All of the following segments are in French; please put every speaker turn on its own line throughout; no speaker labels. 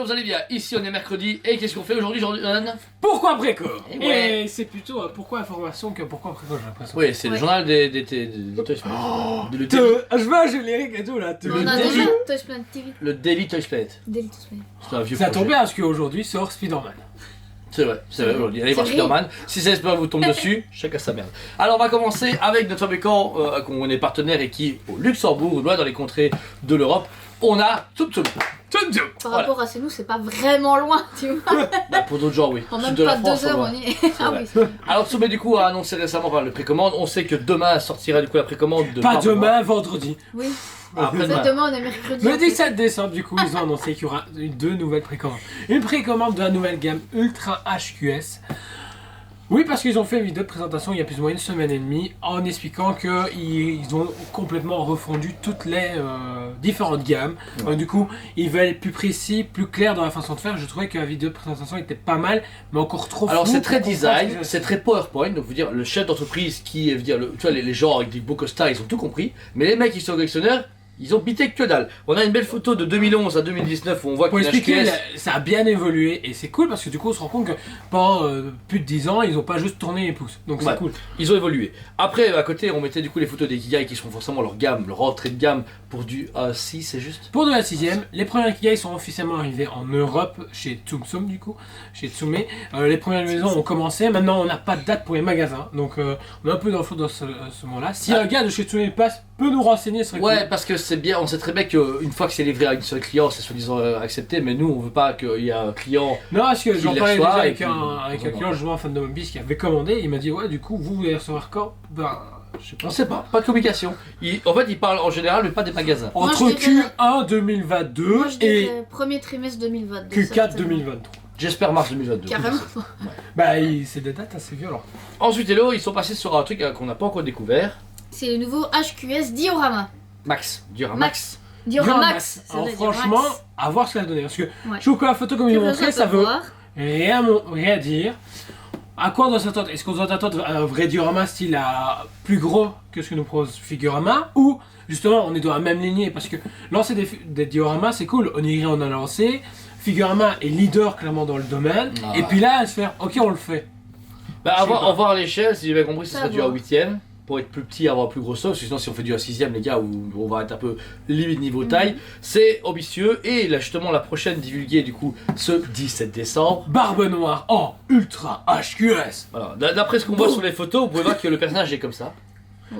vous allez bien. Ici on est mercredi et qu'est-ce qu'on fait aujourd'hui, Jordan?
Pourquoi préco?
Ouais.
Et c'est plutôt pourquoi information que pourquoi préco, j'ai l'impression.
Oui, c'est le journal des Toy Planet.
Je vois un générique et tout là.
On a déjà Toy Planet TV.
Le Daily Toy Planet.
Daily Toy Planet.
C'est un vieux
Ça tombe
projet.
bien parce qu'aujourd'hui sort Spider-Man.
C'est vrai, aujourd'hui. Allez voir
C'est
Spider-Man. Si ça espère vous tombe dessus, chacun sa merde. Alors on va commencer avec notre fabricant, qu'on est partenaire et qui, au Luxembourg, loin dans les contrées de l'Europe, on a Tsum Tsum.
Par rapport à chez nous, c'est pas vraiment loin, tu vois.
Bah, pour d'autres gens, oui.
En
Sud
même
de la
pas
France,
2 heures,
loin.
on y est. Ah
vrai.
oui, c'est vrai.
Alors Tsum du coup a annoncé récemment le précommande. On sait que demain sortira du coup la précommande de
Pas
Barbe Noire.
demain, vendredi.
Oui.
Après-demain.
Demain, on est mercredi.
Le 17 décembre, du coup, ils ont annoncé qu'il y aura deux nouvelles précommandes. Une précommande de la nouvelle gamme Ultra HQS. Oui, parce qu'ils ont fait une vidéo de présentation il y a plus ou moins une semaine et demie en expliquant qu'ils ont complètement refondu toutes les différentes gammes.
Ouais.
Du coup, ils veulent être plus précis, plus clairs dans la façon de faire. Je trouvais que la vidéo de présentation était pas mal, mais encore trop
Alors
floue
c'est très
pour comprendre
design,
ce que
c'est très PowerPoint, donc vous dire le chef d'entreprise qui veut dire tu vois les gens avec des beaux costards ils ont tout compris, mais les mecs qui sont collectionneurs ils ont bité que dalle. On a une belle photo de 2011 à 2019 où on voit
Pour
qu'il y a
expliquer,
HQS.
ça a bien évolué et c'est cool parce que du coup on se rend compte que pendant plus de 10 ans ils ont pas juste tourné les pouces. Donc
Ouais.
c'est cool.
Ils ont évolué. Après à côté on mettait du coup les photos des Kigai qui sont forcément leur gamme, leur entrée de gamme pour du A6 c'est juste.
Pour de la 6ème, les premières Kigai sont officiellement arrivées en Europe chez Tsum Tsum du coup, chez Tsume. Les premières maisons ont commencé, maintenant on n'a pas de date pour les magasins, donc on a un peu d'infos dans ce moment-là. Si un gars de chez Tsume passe, peut nous renseigner, ce serait
Ouais
cool.
parce que c'est bien, on sait très bien qu'une fois que c'est livré à une seule client c'est soi-disant accepté, mais nous on veut pas qu'il y ait un client.
Non, parce que
Qui
j'en
les
parlais déjà
reçoit,
avec
et puis-
un client justement fan de One Piece qui avait commandé, il m'a dit ouais du coup vous voulez recevoir quand? Ben je sais pas.
On sait pas de communication. En fait ils parlent en général mais pas des magasins.
Moi,
Entre
je dirais-
Q1 2022
Moi, je
et
dirais premier trimestre 2022.
Q4
certainement.
2023.
J'espère mars 2022.
Carrément.
Bah c'est des dates assez violentes.
Ensuite Hello ils sont passés sur un truc qu'on n'a pas encore découvert.
C'est le nouveau HQS Diorama.
Max, Duramax.
Max. Dioramax. c'est
Alors
vrai,
franchement,
Dioramax.
à voir ce qu'elle a donné. Parce que
Ouais.
je trouve que la photo comme ils l'ont
Curieuse
montré,
à
ça veut
voir.
rien dire. À quoi on doit s'attendre? Est-ce qu'on doit s'attendre à un vrai diorama style plus gros que ce que nous propose Figurama? Ou justement on est dans la même lignée? Parce que lancer des dioramas c'est cool, Onigiri on a lancé, Figurama est leader clairement dans le domaine,
Ah.
et puis là à se faire ok on le fait.
Bah,
Je sais pas.
on va voir à l'échelle, si j'ai bien compris, ce
Ça
serait du
va.
A8ème. Pour être plus petit, avoir plus gros saut, parce que sinon, si on fait du A6ème, les gars, où on va être un peu limite niveau taille, c'est ambitieux. Et là, justement, la prochaine divulguée, du coup, ce 17 décembre.
Barbe Noire en Ultra HQS.
Voilà. D'après ce qu'on voit sur les photos, vous pouvez voir que le personnage est comme ça.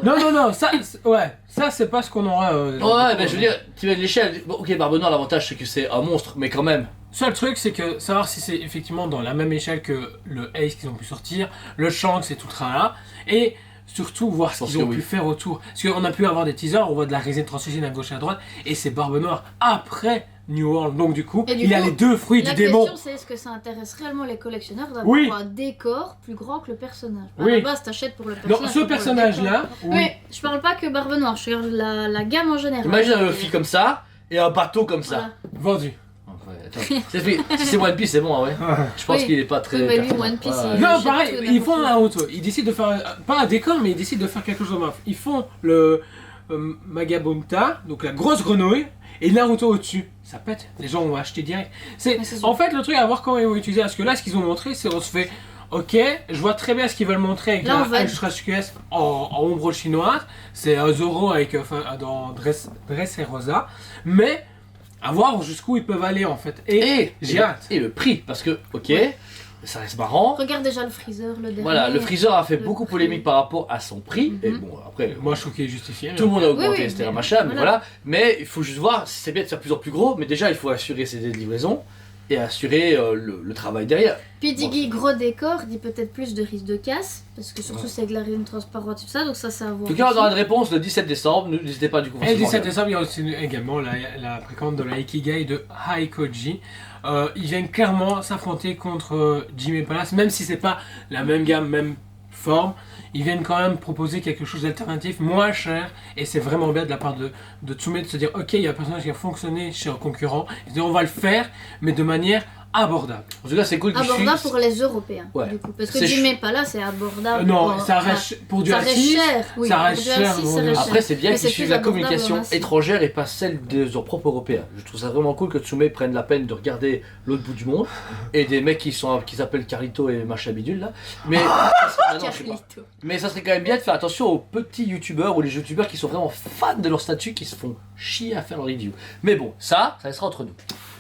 Non, ça c'est pas ce qu'on aura.
Ouais, mais je veux dire, tu vois l'échelle. Bon, ok, Barbe Noire, l'avantage, c'est que c'est un monstre, mais quand même.
Seul truc, c'est que savoir si c'est effectivement dans la même échelle que le Ace qu'ils ont pu sortir, le Shanks et tout le tralala, et surtout voir ce
pense
qu'ils ont
que
pu
oui.
faire autour. Parce qu'on a pu avoir des teasers, on voit de la résine translucide à gauche et à droite, et c'est Barbe Noire après New World. Donc du coup,
Et du
il y a
coup,
les deux fruits
La
du démon.
question c'est est-ce que ça intéresse réellement les collectionneurs d'avoir
Oui.
un décor plus grand que le personnage? À
Oui.
la base t'achètes pour le
Non,
personnage.
ce
pas pour le
personnage-là,
décor.
oui.
Oui, je parle pas que Barbe Noire, je regarde la gamme en général.
Imagine un Luffy comme ça, et un bateau comme ça.
Voilà.
Vendu.
Ouais, attends. Si c'est One Piece, c'est bon, hein, ouais. Je pense
Oui.
qu'il est pas très.
Oui, mais lui,
pertinent.
One Piece,
Ouais.
il-
Non,
jette
pareil,
tout et
ils font
n'importe
Naruto. Ils décident de faire, pas un décor, mais ils décident de faire quelque chose de neuf. Ils font le Magabunta, donc la grosse grenouille, et Naruto au-dessus. Ça pète, les gens vont acheter direct.
Ouais, c'est sûr.
En fait, le truc à voir comment ils vont utiliser. Parce que là, ce qu'ils ont montré, c'est on se fait. Ok, je vois très bien ce qu'ils veulent montrer avec
Là, on va-
la Ultra HQS en ombre chinoise. C'est un Zoro avec, dans Dressrosa. Mais à voir jusqu'où ils peuvent aller en fait. Et j'ai hâte.
Et le prix, parce que, ok,
Ouais.
ça reste marrant.
Regarde déjà le freezer, le dernier.
Voilà, le Freezer a fait
Le
beaucoup
prix.
polémique par rapport à son prix. Et
Mhm.
bon, après,
Moi, je trouve qu'il est justifié.
tout le monde a augmenté,
Oui, oui,
etc.
mais
machin, mais
voilà.
voilà. Mais il faut juste voir, c'est bien de faire plus en plus gros, mais déjà, il faut assurer ses livraisons et assurer le travail derrière.
Puis dit gros décor, dit peut-être plus de risque de casse, parce que surtout c'est avec la résine transparente et tout ça, donc ça à voir.
En tout cas, on
aussi.
aura une réponse le 17 décembre. N'hésitez pas du coup.
Et le
forcément,
17
à
décembre, il y a aussi également la précommande de la Ikigai de Haikoji. Ils viennent clairement s'affronter contre Jimmy Palace, même si c'est pas la même gamme, même forme. Ils viennent quand même proposer quelque chose d'alternatif, moins cher, et c'est vraiment bien de la part de Tsume de se dire ok, il y a un personnage qui a fonctionné chez un concurrent, et on va le faire, mais de manière abordable.
En tout cas, c'est cool qu'ils
Abordable
suivent.
pour les Européens,
Ouais.
du coup. Parce que
C'est
Jimmy pas là, c'est abordable.
Non,
pour-
ça
enfin,
reste pour du
ça reste
A6.
cher. Oui,
ça
pour
reste
du
cher,
A6, ça
bon,
reste
Après,
cher.
c'est bien
Mais
qu'ils
c'est
suivent
plus
la
abordable
communication
en Asie.
étrangère et pas celle des propres Européens. Je trouve ça vraiment cool que Tsume prenne la peine de regarder l'autre bout du monde et des mecs qui s'appellent Carlito et machin bidule là. Mais non, je sais pas.
Carlito.
Mais ça serait quand même bien de faire attention aux petits youtubeurs ou les youtubeurs qui sont vraiment fans de leur statut, qui se font chier à faire leur review. Mais bon, ça sera entre nous.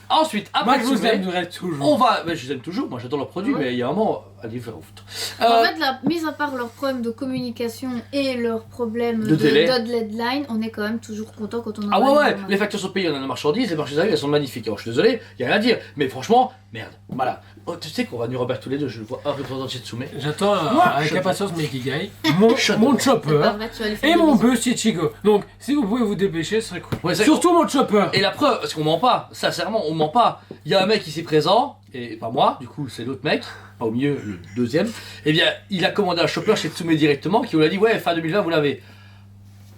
Ensuite,
Moi,
après
je vous
Tsume,
aimerais toujours.
on va. Mais je les aime toujours, moi j'adore leurs produits,
Ouais.
mais il y a un moment, allez faire foutre.
En fait, mis à part leurs problèmes de communication et leurs problèmes
De
de
délai.
deadline, on est quand même toujours content quand on en
Ah
a
ouais,
une
ouais,
normale.
les factures sont payées, on a nos marchandises, les marchandises elles sont magnifiques. Alors je suis désolé, y a rien à dire, mais franchement, merde, voilà. Oh, tu sais qu'on va nous rebattre tous les deux, je le vois un représentant de Tsume.
J'attends avec
je-
impatience mes Gigai, mon
C'est
chopper
pas vrai, tu vas lui faire
et
des
mon
bisous.
bus Ichigo. Donc, si vous pouvez vous dépêcher, ce serait cool.
Ouais, c'est-
Surtout mon chopper.
Et la preuve, parce qu'on ment pas, sincèrement, on ment pas. Il y a un mec ici présent, et pas moi, du coup c'est l'autre mec, pas au milieu, le deuxième. Eh bien, il a commandé un chopper chez Tsume directement, qui vous l'a dit, ouais, fin 2020, vous l'avez.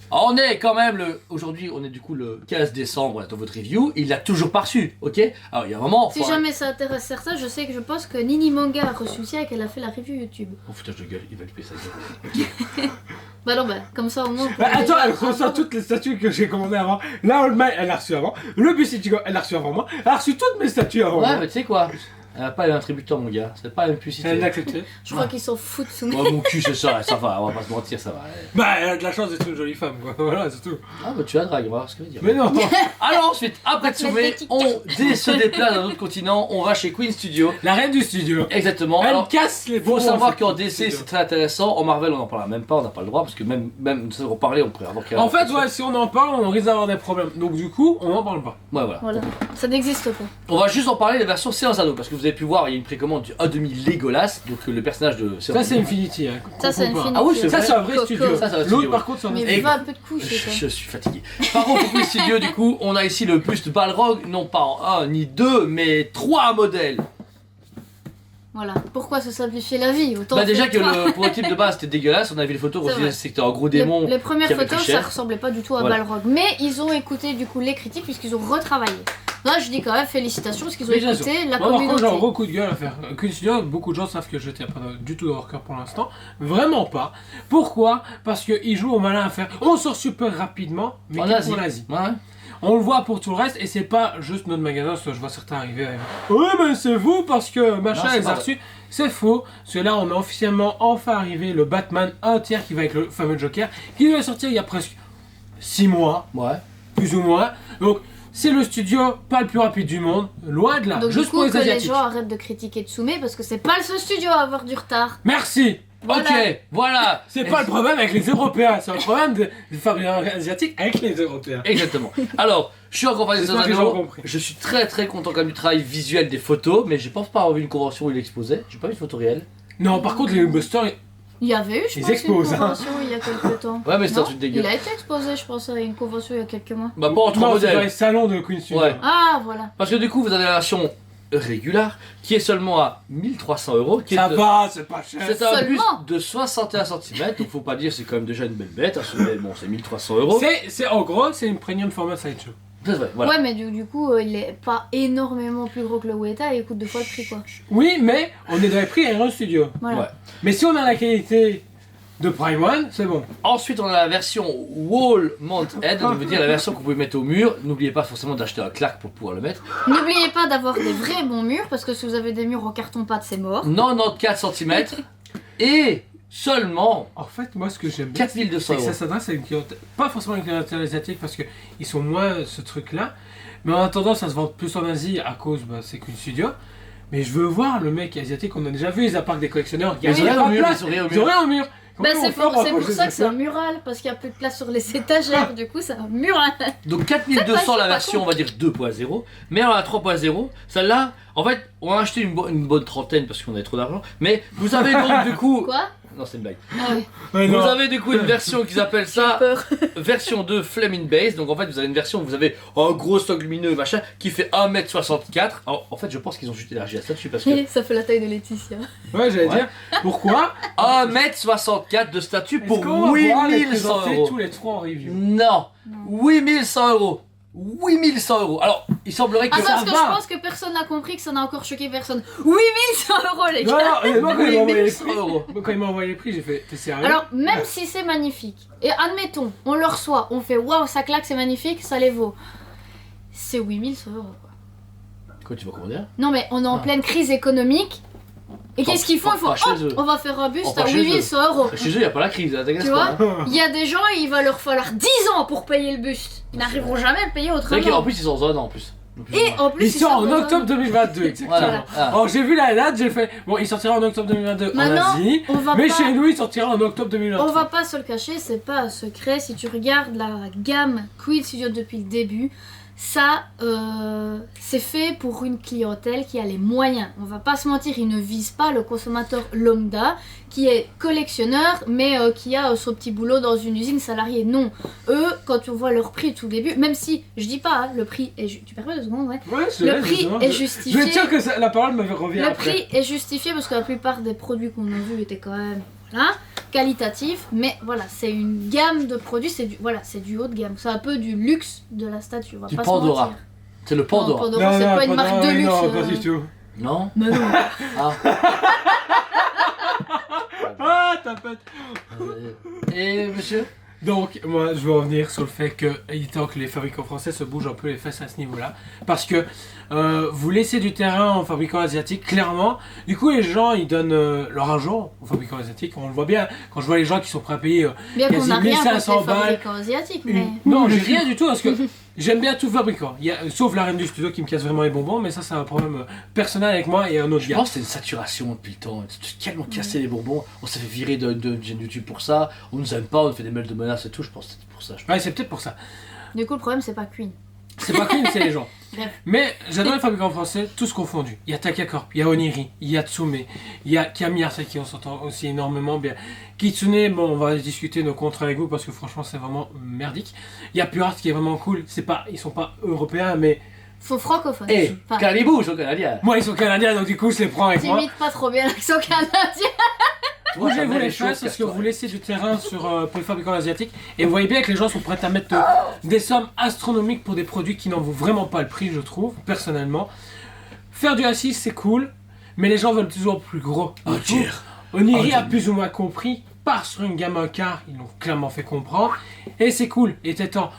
On est quand même aujourd'hui, on est du coup le 15 décembre dans votre review, il l'a toujours pas reçu, ok? Alors il y a un moment.
Si jamais ça intéresse certains, je pense que Nini Manga a reçu ça et qu'elle a fait la review YouTube.
Oh foutage de gueule, il va lui payer sa gueule.
Bah non, bah, comme ça au moins. on peut
Bah, attends,
déjà
elle reçoit
avoir-
toutes les statues que j'ai commandées avant. La Old Man, elle l'a reçu avant. Le bus Ichigo, elle l'a reçu avant moi. Elle a reçu toutes mes statues avant
Ouais,
moi.
mais tu sais quoi? Elle a pas un tributeur, mon gars, c'est pas la même publicité.
Elle l'a accepté.
Je crois qu'ils s'en foutent sous
Ouais, mon cul, c'est ça va, on va pas se mentir, ça va.
Bah, elle a de la chance d'être une jolie femme, quoi. Voilà, c'est tout.
Ah, bah tu la dragues, on va voir ce que veut dire.
Mais non,
Alors ensuite, après
Athlète
Tsume,
d'éthique.
se déplace dans un autre continent, on va chez Queen Studio.
la reine du studio.
Exactement.
Elle
Alors,
casse les
faut
bonbons,
savoir
cette
qu'en
petite
DC
studio.
c'est très intéressant, en Marvel on en parlera même pas, on n'a pas le droit, parce que même si on parlait, on pourrait avoir
En fait, ouais, si on en parle, on risque d'avoir des problèmes. Donc, du coup, on en parle pas.
Ouais, voilà.
Voilà, ça n'existe pas.
On va juste en parler des versions Séance Anneau, parce que vous avez pu voir, il y a une précommande du 1/2 Legolas, donc le personnage de
Ça, c'est Infinity. Hein,
Ça, c'est
comprends pas.
Infinity.
Ah oui, c'est
Ça,
vrai.
c'est un vrai
Coco.
studio.
Ça, c'est un
L'autre,
studio,
par contre, c'est un
Mais
autre.
Et-
va un peu de couche, quoi.
Je suis fatigué. Par contre, pour Queen Studio, du coup, on a ici le buste Balrog, non pas en 1 ni 2, mais 3 modèles.
Voilà. Pourquoi se simplifier la vie? Autant
Bah déjà
faire
que
trois.
le prototype de base c'était dégueulasse, on a vu les photos, on
C'est
se
vrai.
disait que c'était un gros
Les,
démon.
les premières
qui avait
photos,
pris
ça
cher.
ressemblait pas du tout à
Voilà.
Balrog. Mais ils ont écouté du coup les critiques puisqu'ils ont retravaillé. Là, je dis quand même félicitations parce qu'ils ont
Mais bien
écouté la
Moi, par contre, j'ai un
communauté.
gros coup de gueule à faire. Queen Studio, beaucoup de gens savent que je tiens pas du tout de leur cœur pour l'instant. Vraiment pas. Pourquoi? Parce qu'ils jouent au malin à faire. On sort super rapidement, mais
En
que
Asie.
pour l'Asie.
Ouais.
On le voit pour tout le reste, et c'est pas juste notre magasin, parce que je vois certains arriver avec ouais, mais c'est vous parce que machin,
Non, c'est
ils
pas
ont reçu. C'est faux, parce que là, on a officiellement enfin arrivé le Batman 1 tiers qui va avec le fameux Joker, qui devait sortir il y a presque 6 mois,
Ouais.
plus ou moins. Donc, c'est le studio pas le plus rapide du monde, loin de là,
Donc
juste
du
pour
coup
les
que les
Asiatiques.
gens arrêtent de critiquer Tsume parce que c'est pas le seul studio à avoir du retard.
Merci.
Voilà.
Ok, voilà.
C'est pas le problème avec les Européens, c'est un problème des fabricants asiatiques avec les Européens.
Exactement. Alors, je suis encore fan des
J'espère que les gens ont
Anneaux.
compris.
Je suis très content quand même du travail visuel des photos, mais je pense pas avoir vu une convention où il exposait. J'ai pas vu de photos réelles.
Non, par contre, les Busters,
Il y avait eu, je
Ils
pense,
exposent,
une
hein.
convention il y a quelques temps.
Ouais, mais c'est un
Non,
truc dégueu.
il a été exposé, je pense, à une convention il y a quelques mois.
Bah, pas en 3
non, c'est dans les
modèles.
salons de Queen Studio.
Ouais.
Ah, voilà.
Parce que du coup, vous avez la version régulière qui est seulement à 1300 €. Qui
Ça
est
va, c'est pas cher.
C'est un buste
Seulement.
de 61 cm, donc faut pas dire c'est quand même déjà une belle bête. Hein, bon, c'est 1300 €.
C'est en gros, c'est une premium format sideshow.
C'est vrai, voilà.
Ouais, mais du coup, il est pas énormément plus gros que le Weta et il coûte 2 fois le prix, quoi.
Oui, mais on est dans les prix Iron Studio.
Voilà.
Ouais.
Mais si on a la qualité de Prime One, c'est bon.
Ensuite, on a la version Wall Mount Head, ça veut dire la version que vous pouvez mettre au mur. N'oubliez pas forcément d'acheter un Clark pour pouvoir le mettre.
N'oubliez pas d'avoir des vrais bons murs parce que si vous avez des murs en carton-pâte, c'est mort.
94 cm et seulement
En fait, moi, ce que j'aime bien,
4200
c'est que ça
€.
s'adresse à une clientèle, pas forcément à une clientèle asiatique parce qu'ils sont moins ce truc-là, mais on a tendance à se vendre plus en Asie à cause, bah, c'est qu'une studio. Mais je veux voir le mec asiatique, on a déjà vu les apparts des collectionneurs, il y a
Ils ont
pas
rien au
de
mur,
place,
ils ont rien au
ils ont
mur.
rien au mur.
Bah,
Comment
c'est
on fait
pour ça
rapprocher
que c'est un mural parce qu'il y a plus de place sur les étagères, du coup, c'est un mural.
Donc
C'est
4200
pas
la version,
con.
on va dire 2.0. Mais on a 3.0. Celle-là, en fait, on a acheté une bonne trentaine parce qu'on avait trop d'argent. Mais vous avez donc du coup.
Quoi?
Non, c'est une blague.
Ah ouais,
Ouais,
Vous
non.
avez du coup une version qu'ils appellent ça
peur.
version 2 Flame in Base. Donc en fait, vous avez une version où vous avez un gros stock lumineux machin qui fait 1m64. Alors, en fait, je pense qu'ils ont juste élargi la statue parce que
Ça fait la taille de Laetitia.
Ouais, j'allais
Ouais.
dire, pourquoi
1m64 de statue
Est-ce
pour
qu'on va pouvoir les
8100
présenter
€.
tous les trois en review?
Non, 8100 €. 8100 €. Alors, il semblerait que.
Ah, parce que
va.
je pense que personne n'a compris, que ça n'a encore choqué personne. 8100 € les
Non,
gars.
non, moi quand il m'a envoyé les
8100
prix,
€.
moi, quand il m'a envoyé les prix, j'ai fait, t'es sérieux?
Alors, même si c'est magnifique, et admettons, on le reçoit, on fait waouh, ça claque, c'est magnifique, ça les vaut. C'est 8100 € quoi.
Quoi, tu vas commander?
Non, mais on est en
Ah.
pleine crise économique. Et
Pas-
qu'est-ce qu'ils font?
pas-
Ils font
pas chez eux.
on va faire un buste
Pas
à
chez eux.
8100 €.
Chez eux, il n'y a pas la crise, hein, t'inquiète
Tu
pas.
vois
hein.
Il y a des gens, il va leur falloir 10 ans pour payer le buste. Ils n'arriveront jamais à le payer
C'est vrai qu'en
autrement.
plus, ils sont en zone en plus.
Et en plus,
Il sort en
sortent
octobre 2022, exactement.
Voilà. Ah.
Alors j'ai vu la date, j'ai fait, bon, il sortira en octobre 2022
Maintenant,
en Asie,
on va
mais
pas-
chez nous, il sortira en octobre 2023.
On va pas se le cacher, c'est pas un secret. Si tu regardes la gamme Queen Studio depuis le début, ça, c'est fait pour une clientèle qui a les moyens. On va pas se mentir, ils ne visent pas le consommateur lambda qui est collectionneur, mais qui a son petit boulot dans une usine salariée. Non, eux, quand on voit leur prix tout début, même si je dis pas, hein, le prix est tu permets 2 secondes, ouais.
Ouais, je
Le
laisse,
prix
justement,
est
je
justifié.
vais dire que la parole me revient
Le
après.
prix est justifié parce que la plupart des produits qu'on a vus étaient quand même voilà, qualitatifs, mais voilà, c'est une gamme de produits, c'est du haut de gamme, c'est un peu du luxe de la statue, on va
Du
pas
Pandora.
se mentir.
C'est le Pandora.
Non, Pandora, c'est pas une marque de luxe.
Non, pas du tout.
Non?
Mais non.
Ah.
Ah, tapette.
Et monsieur?
Donc, moi, je veux revenir sur le fait qu'il est temps que les fabricants français se bougent un peu les fesses à ce niveau-là. Parce que vous laissez du terrain aux fabricants asiatiques, clairement. Du coup, les gens, ils donnent leur argent aux fabricants asiatiques. On le voit bien quand je vois les gens qui sont prêts à payer
Bien qu'on
quasi
n'a rien contre
1500
les fabricants asiatiques, mais...
Non, j'ai rien du tout parce que j'aime bien tout fabricant. Sauf la reine du studio qui me casse vraiment les bonbons, mais ça, c'est un problème personnel avec moi et un autre
Je
gars.
pense que c'est une saturation depuis le temps. C'est tellement cassé les bonbons. On s'est fait virer de chaîne YouTube pour ça. On nous aime pas, on nous fait des mails de menaces et tout. Je pense que c'est pour ça.
Ouais, c'est peut-être pour ça.
Du coup, le problème, c'est pas Queen.
C'est pas Queen, c'est les gens.
Bref.
Mais j'adore les fabricants français, tous confondus. Il y a Takacorp, il y a Oniri, il y a Tsume, il y a Kamiya, qui on s'entend aussi énormément bien. Kitsune, bon, on va discuter nos contrats avec vous parce que franchement, c'est vraiment merdique. Il y a Pure Art qui est vraiment cool. Ils sont pas européens, mais
Faut francophone.
Et
Enfin,
Caribou, je canadien.
moi, ils sont canadiens, donc du coup, je les prends avec moi.
t'imites pas trop bien l'accent canadien.
Bougez-vous les fesses parce que vous laissez du terrain pour les fabricants asiatiques et vous voyez bien que les gens sont prêts à mettre des sommes astronomiques pour des produits qui n'en vaut vraiment pas le prix, je trouve, personnellement. Faire du A6 c'est cool, mais les gens veulent toujours plus gros.
Oh,
Du coup, Oniri a plus ou moins compris, part sur une gamme 1/4, ils l'ont clairement fait comprendre, et c'est cool, et t'étant.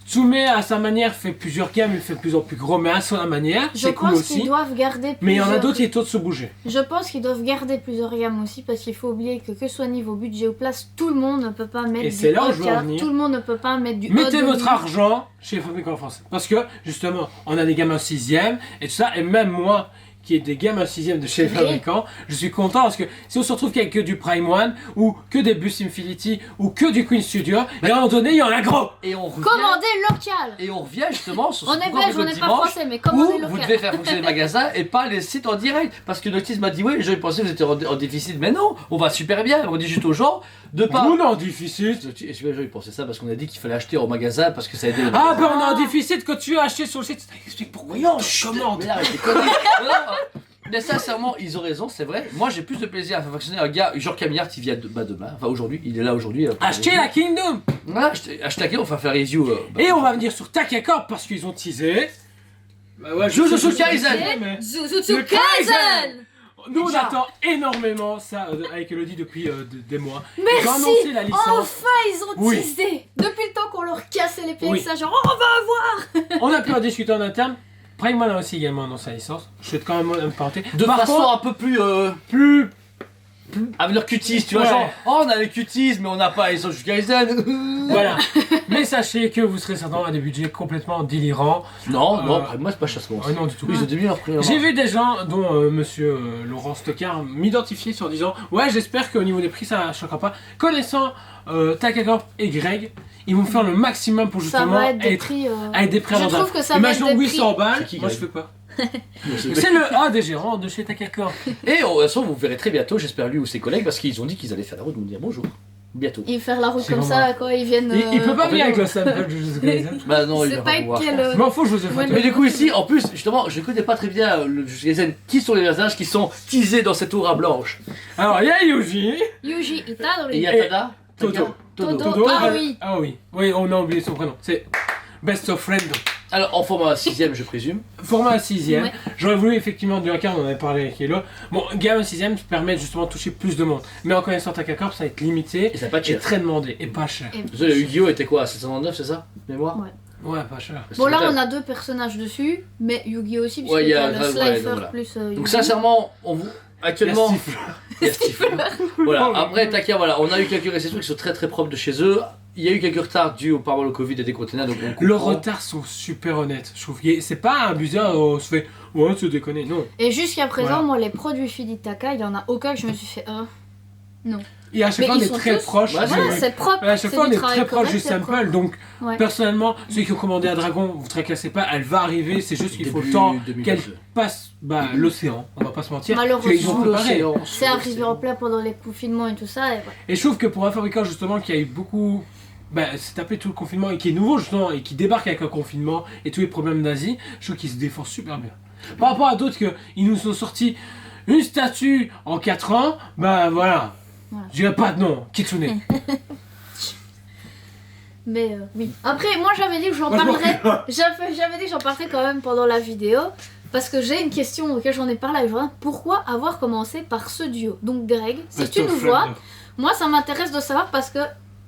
Tsume à sa manière fait plusieurs gammes, il fait de plus en plus gros, mais à sa manière,
Je
c'est cool
pense qu'ils
aussi.
doivent garder
Mais il y en a
plusieurs-
d'autres qui tentent de se bouger.
Je pense qu'ils doivent garder plusieurs gammes aussi parce qu'il faut oublier que ce soit niveau budget ou place, tout le monde ne peut pas mettre
Et
du
c'est là où
haut
je veux
de
en
gamme,
venir.
tout le monde ne peut pas mettre du haut
Mettez
de
votre
gamme.
argent chez les fabricants français. Parce que, justement, on a des gammes en 6ème et tout ça. Et même moi, qui ai des gammes en 6ème de chez les
Oui.
fabricants, je suis content parce que si on se retrouve qu'avec que du Prime One, ou que des Bus Infinity, ou que du Queen Studio, à un moment donné, il y en a gros.
Et on revient,
Commandez local.
et on revient justement sur
On
ce
est
programme
belge, on
le
n'est pas
dimanche
français, mais commandez
où vous
local.
devez faire fonctionner les magasins et pas les sites en direct. Parce que Notice m'a dit, oui, les gens ils pensaient que vous étiez en déficit. Mais non, on va super bien. On dit juste aux gens de pas.
Nous, on est en déficit.
Et les gens ils pensaient ça parce qu'on a dit qu'il fallait acheter au magasin parce que ça aidait les
Ah,
magasins.
ben on est en déficit quand tu as acheté sur le site. Explique pourquoi.
Non,
commande.
Mais arrête tes conneries. Mais sincèrement, ils ont raison, c'est vrai. Moi, j'ai plus de plaisir à faire fonctionner un gars, genre Camillard, qui vient demain. Enfin, aujourd'hui, il est là aujourd'hui.
Achetez la Kingdom.
Voilà, acheter on va faire review.
Et on va venir sur Takacorp parce qu'ils ont teasé. Bah ouais,
Jujutsu Kaisen.
mais-
Jujutsu
Le
Kaisen.
Nous on
Déjà.
attend énormément ça avec Elodie depuis des mois. Ils ont
Merci.
annoncé la licence.
Enfin, ils ont
Oui.
teasé. Depuis le temps qu'on leur cassait les pieds
Oui.
avec ça, genre, oh, on va avoir.
On a pu en discuter en interne. Prime One a aussi également annoncé la licence. Je souhaite quand même me parenté.
De
Par
façon
contre,
un peu plus.
plus.
Avec leur cuties, tu vois,
Ouais.
genre, oh, on a les cuties, mais on n'a pas les Jujutsu Kaisen.
Voilà. Mais sachez que vous serez certainement à des budgets complètement délirants.
Non, non,
Euh,
après, moi, c'est pas chassement.
non, du tout.
Ils ont diminué leur prix.
J'ai vu des gens, dont monsieur Laurent Stockard, m'identifier sur disant ouais, j'espère qu'au niveau des prix ça choquera pas. Connaissant Takacorp et Greg, ils vont faire le maximum pour
Ça
justement
va être des
être
prix.
à être des prix
Je
abordables.
trouve que ça va être
Imaginons
des
800 balles,
C'est qui,
moi je
Greg
fais pas.
Et
C'est le A des gérants de chez Takacorp.
de toute façon, vous verrez très bientôt, j'espère lui ou ses collègues, parce qu'ils ont dit qu'ils allaient faire la route, nous dire bonjour. Bientôt.
Et faire la route
C'est
comme
vraiment-
ça quand ils viennent.
Il peut pas
en
venir
fait,
avec le sample de Jujutsu Kaisen.
Bah non, il
C'est
va
pas
pas pouvoir.
quel.
Je m'en fous, je vous ai fait.
Mais du coup ici, en plus, justement, je connais pas très bien le Jujutsu Kaisen. Qui sont les personnages qui sont teasés dans cette aura blanche?
Alors il y a Yuji,
Yuji Itadori.
Et il y a Tada,
Toto.
Todo.
Todo.
Ah oui.
Ah oui, oui, on a oublié son prénom. C'est Best of Friend.
Alors, en format 6ème, je présume.
Format 6ème.
Ouais.
J'aurais voulu effectivement du Haka, on en avait parlé avec Hello. Bon, gamme 6ème permet justement de toucher plus de monde. Mais en connaissant Takacorp, ça va être limité
Et ça va pas
et
cher.
très demandé et pas cher.
Et-
Désolé, le Yu-Gi-Oh! Était quoi 799, c'est ça Mémoire
Ouais.
Ouais, pas cher.
Bon, là, on a 2 personnages dessus, mais Yu-Gi-Oh! Aussi, puisque
Ouais, il y a
t'as le
ouais,
Slifer
donc voilà.
plus
Donc,
Yu-Gi-Oh!
sincèrement, on vous. Actuellement.
Il y a Stifler.
Il y a Stifler. Voilà, après Takia, voilà, on a eu quelques réceptions qui sont très très propres de chez eux. Il y a eu quelques retards dus au au Covid et des containers, donc on
Leurs
comprend.
retards sont super honnêtes. Je trouve que c'est pas abusé, on se fait ouais, se déconner, non.
Et jusqu'à présent,
Voilà.
moi, les produits Philippe Taka, il y en a aucun que je me suis fait.
Et à chaque
Mais
fois, on
ils
est
sont
très
tous-
proche.
Ouais,
Voilà,
de-
c'est propre.
À chaque
c'est
fois, on
du
est
travail
très proche
correct,
du
c'est
sample.
propre.
Donc,
Ouais.
personnellement, ceux qui ont commandé à Dragon, vous tracassez pas, elle va arriver. C'est juste qu'il faut le
Début
temps
2022.
qu'elle passe l'océan. On va pas se mentir.
Malheureusement.
Ils ont préparé.
L'océan,
C'est
sur
arrivé
l'océan.
en plein pendant les confinements et tout ça. Et voilà.
Et je trouve que pour un fabricant justement qui a eu beaucoup, s'est tapé tout le confinement et qui est nouveau justement et qui débarque avec un confinement et tous les problèmes d'Asie, je trouve qu'il se défend super bien. Par rapport à d'autres ils nous ont sorti une statue en 4 ans, voilà.
Voilà.
Je dirais pas de nom, Kitsune.
Mais oui. Après, moi j'avais dit que j'en
Moi, je m'en
parlerais.
fous.
J'avais dit que j'en parlerais quand même pendant la vidéo. Parce que j'ai une question auquel j'en ai parlé avec Jordan. Pourquoi avoir commencé par ce duo? Donc Greg, si tu nous vois, moi ça m'intéresse de savoir parce que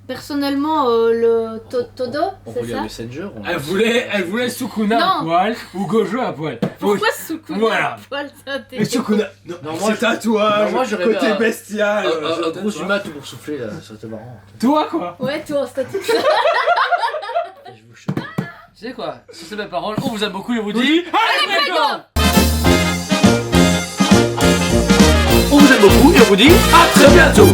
personnellement le Todo,
On
c'est
regarde
ça?
Messenger. on-
Elle voulait Sukuna à
Non.
poil ou Gojo à poil.
Pourquoi Sukuna
Voilà.
à poil, ça
Et
t'est-
Sukuna,
Non, moi,
C'est tatouage,
non, moi, j'aurais
côté
mis un-
bestial.
Un gros humain tout pour souffler là, ça c'était marrant.
toi quoi.
Ouais, toi, c'était tout.
Et je vous choque. Tu sais quoi, sur ces belles paroles, on vous aime beaucoup et on vous dit.
Allez, Dragon.
On vous aime beaucoup et on vous dit à très bientôt.